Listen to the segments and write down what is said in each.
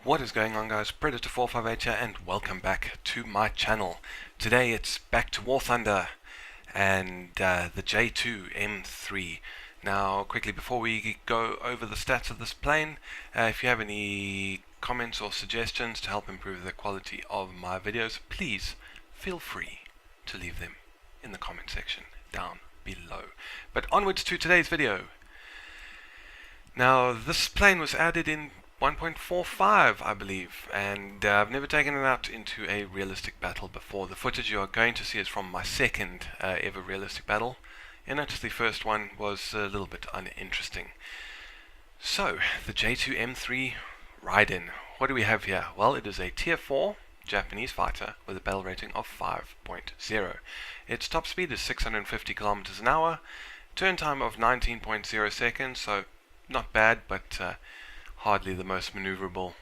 What is going on, guys? Predator458 here, and welcome back to my channel. Today it's back to War Thunder and the J2M3. Now, quickly before we go over the stats of this plane, if you have any comments or suggestions to help improve the quality of my videos, please feel free to leave them in the comment section down below. But onwards to today's video. Now, this plane was added in 1.45, I believe, and I've never taken it out into a realistic battle before. The footage you are going to see is from my second ever realistic battle. You notice the first one was a little bit uninteresting. So, the J2M3 ride-in. What do we have here? Well, it is a Tier 4 Japanese fighter with a battle rating of 5.0. Its top speed is 650 kilometers an hour, turn time of 19.0 seconds, so not bad, but hardly the most maneuverable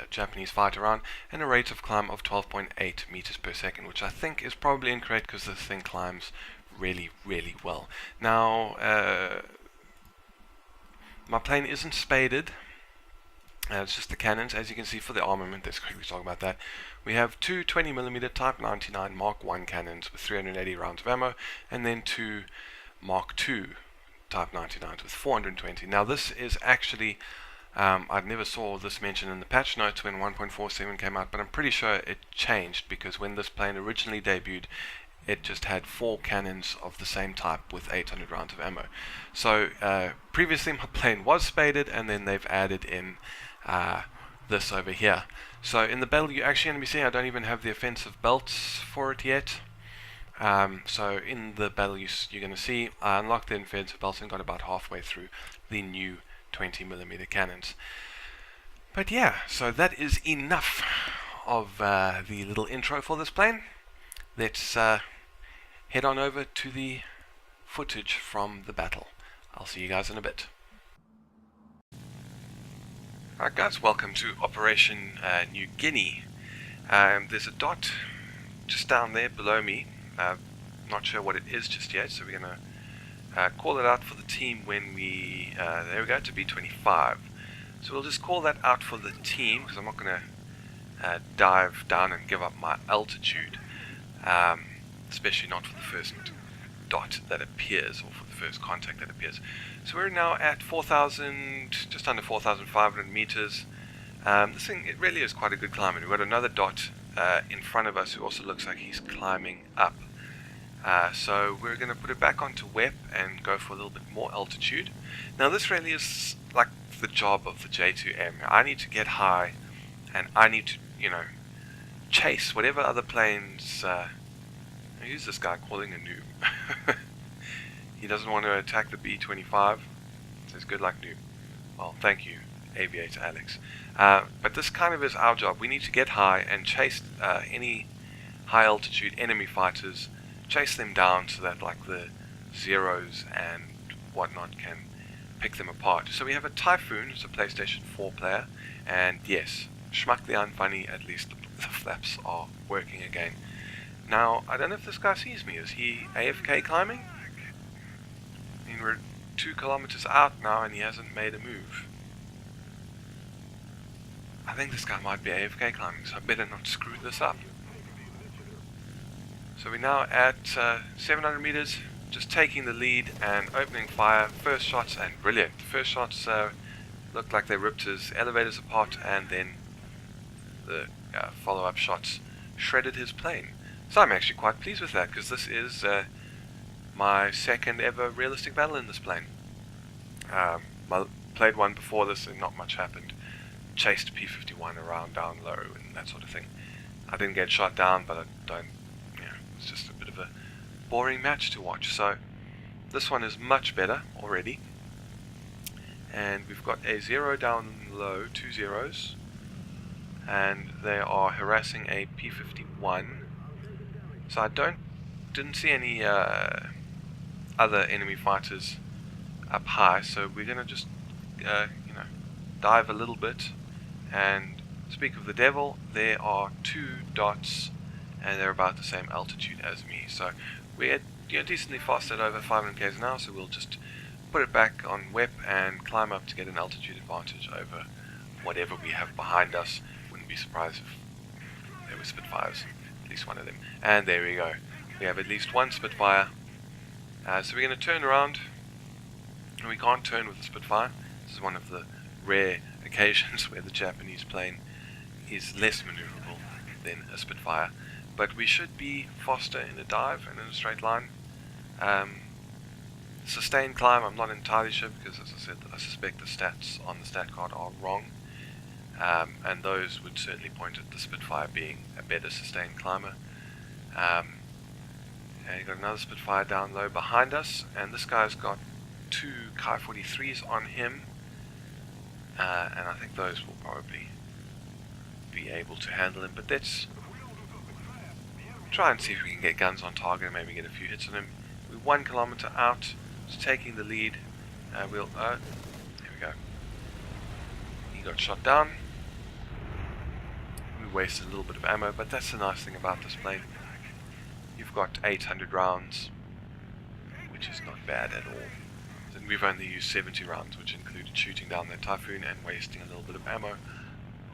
Japanese fighter around, and a rate of climb of 12.8 meters per second, which I think is probably incorrect because this thing climbs really, really well. Now, my plane isn't spaded. It's just the cannons, as you can see. For the armament, let's quickly talk about that. We have two 20mm Type 99 Mark 1 cannons with 380 rounds of ammo, and then two Mark 2 Type 99s with 420. Now, this is actually I never saw this mentioned in the patch notes when 1.47 came out, but I'm pretty sure it changed because when this plane originally debuted, it just had 4 cannons of the same type with 800 rounds of ammo. So previously my plane was spaded, and then they've added in this over here. So in the battle you're actually going to be seeing, I don't even have the offensive belts for it yet. So in the battle you're going to see, I unlocked the offensive belts and got about halfway through the new 20mm cannons. But yeah, so that is enough of the little intro for this plane. Let's head on over to the footage from the battle. I'll see you guys in a bit. Alright guys, welcome to Operation New Guinea. There's a dot just down there below me. Not sure what it is just yet, so we're going to call it out for the team when we, there we go, to B25. So we'll just call that out for the team, because I'm not going to dive down and give up my altitude, especially not for the first dot that appears, or for the first contact that appears. So we're now at 4,000, just under 4,500 meters. This thing, it really is quite a good climb. We've got another dot in front of us who also looks like he's climbing up. So we're going to put it back onto WEP and go for a little bit more altitude. Now this really is like the job of the J2M. I need to get high, and I need to, chase whatever other planes. Who's this guy calling a noob? He doesn't want to attack the B-25. Says good luck, noob. Well, thank you, Aviator Alex. But this kind of is our job. We need to get high and chase any high altitude enemy fighters. Chase them down so that like the zeros and whatnot can pick them apart. So we have a Typhoon, it's a PlayStation 4 player, and yes, schmuck the unfunny, at least the flaps are working again. Now, I don't know if this guy sees me. Is he AFK climbing? I mean, we're 2 kilometers out now and he hasn't made a move. I think this guy might be AFK climbing, so I better not screw this up. So we're now at 700 meters, just taking the lead and opening fire. First shots, and brilliant. First shots looked like they ripped his elevators apart, and then the follow-up shots shredded his plane. So I'm actually quite pleased with that, because this is my second ever realistic battle in this plane. I played one before this and not much happened. Chased P-51 around down low and that sort of thing. I didn't get shot down, but I don't. It's just a bit of a boring match to watch. So this one is much better already, and we've got a 0 down low, 2 zeros, and they are harassing a P-51. So I didn't see any other enemy fighters up high, so we're gonna just dive a little bit. And speak of the devil, there are 2 dots and they're about the same altitude as me. So we're decently fast at over 500 km an hour, so we'll just put it back on WEP and climb up to get an altitude advantage over whatever we have behind us. Wouldn't be surprised if they were Spitfires, at least one of them. And there we go. We have at least one Spitfire. So we're going to turn around. And we can't turn with the Spitfire. This is one of the rare occasions where the Japanese plane is less maneuverable than a Spitfire. But we should be faster in a dive and in a straight line. Sustained climb, I'm not entirely sure because, as I said, I suspect the stats on the stat card are wrong. And those would certainly point at the Spitfire being a better sustained climber. And you've got another Spitfire down low behind us, and this guy's got 2 Kai 43s on him. And I think those will probably be able to handle him, but let's try and see if we can get guns on target and maybe get a few hits on him. We're 1 kilometer out, just taking the lead. There we go. He got shot down. We wasted a little bit of ammo, but that's the nice thing about this plane. You've got 800 rounds, which is not bad at all. And we've only used 70 rounds, which included shooting down that Typhoon and wasting a little bit of ammo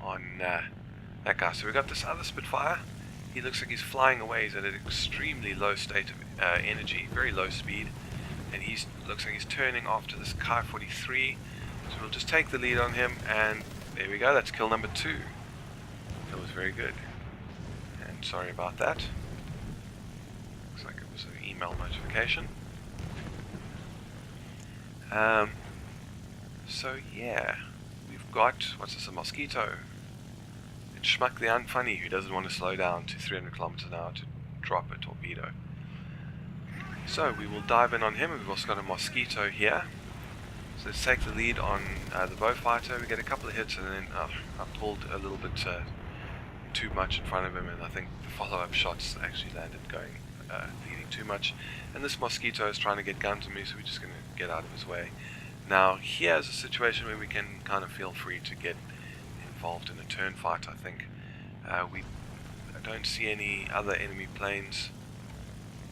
on that guy. So we've got this other Spitfire. He looks like he's flying away. He's at an extremely low state of energy, very low speed, and he looks like he's turning after this Kai 43. So we'll just take the lead on him, and there we go. That's kill number 2. That was very good. And sorry about that. Looks like it was an email notification. So yeah, we've got, what's this, a Mosquito. It's Schmuck the Unfunny, who doesn't want to slow down to 300 kilometers an hour to drop a torpedo. So we will dive in on him. We've also got a Mosquito here. So let's take the lead on the Beaufighter. We get a couple of hits, and then I pulled a little bit too much in front of him, and I think the follow-up shots actually landed leading too much. And this Mosquito is trying to get guns on me, so we're just going to get out of his way. Now here's a situation where we can kind of feel free to get involved in a turn fight. I think I don't see any other enemy planes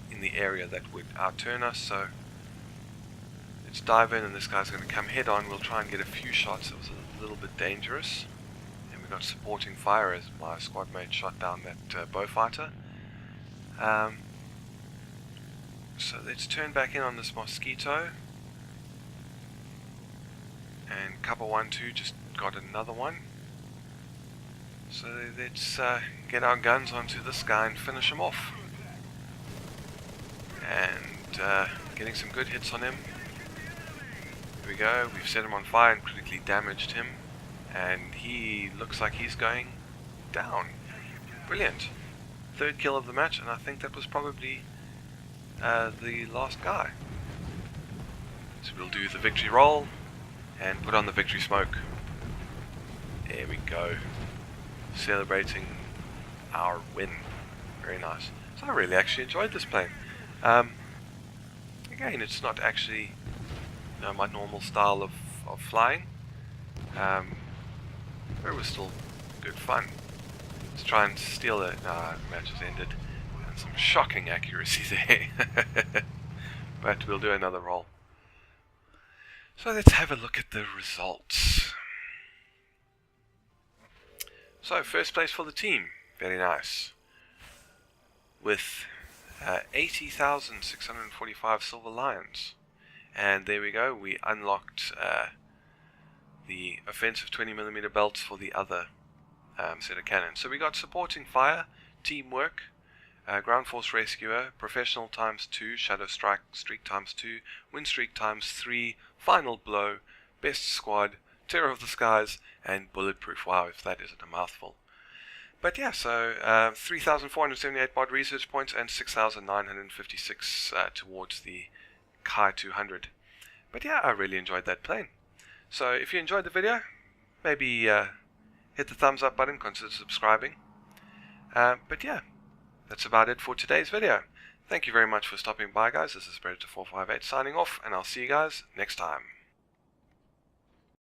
in the area that would outturn us, so let's dive in, and this guy's going to come head on. We'll try and get a few shots. It was a little bit dangerous, and we got supporting fire as my squad mate shot down that Beaufighter. So let's turn back in on this Mosquito, and cover 1-2 just got another one. So let's get our guns onto this guy and finish him off. And getting some good hits on him. Here we go. We've set him on fire and critically damaged him, and he looks like he's going down. Brilliant. 3rd kill of the match, and I think that was probably the last guy. So we'll do the victory roll and put on the victory smoke. There we go. Celebrating our win. Very nice. So I really actually enjoyed this plane. Again, it's not actually my normal style of flying, but it was still good fun. Let's try and steal it. No, the match has ended. And some shocking accuracy there. But we'll do another roll. So let's have a look at the results. So first place for the team, very nice, with 80,645 silver lions. And there we go, we unlocked the offensive 20mm belts for the other set of cannons. So we got supporting fire, teamwork, ground force rescuer, professional ×2, shadow strike streak ×2, win streak ×3, final blow, best squad, terror of the skies, and bulletproof. Wow, if that isn't a mouthful. But yeah, so 3,478 mod research points and 6,956 towards the Kai 200. But yeah, I really enjoyed that plane. So if you enjoyed the video, maybe hit the thumbs up button, consider subscribing. But yeah, that's about it for today's video. Thank you very much for stopping by, guys. This is Predator458 signing off, and I'll see you guys next time.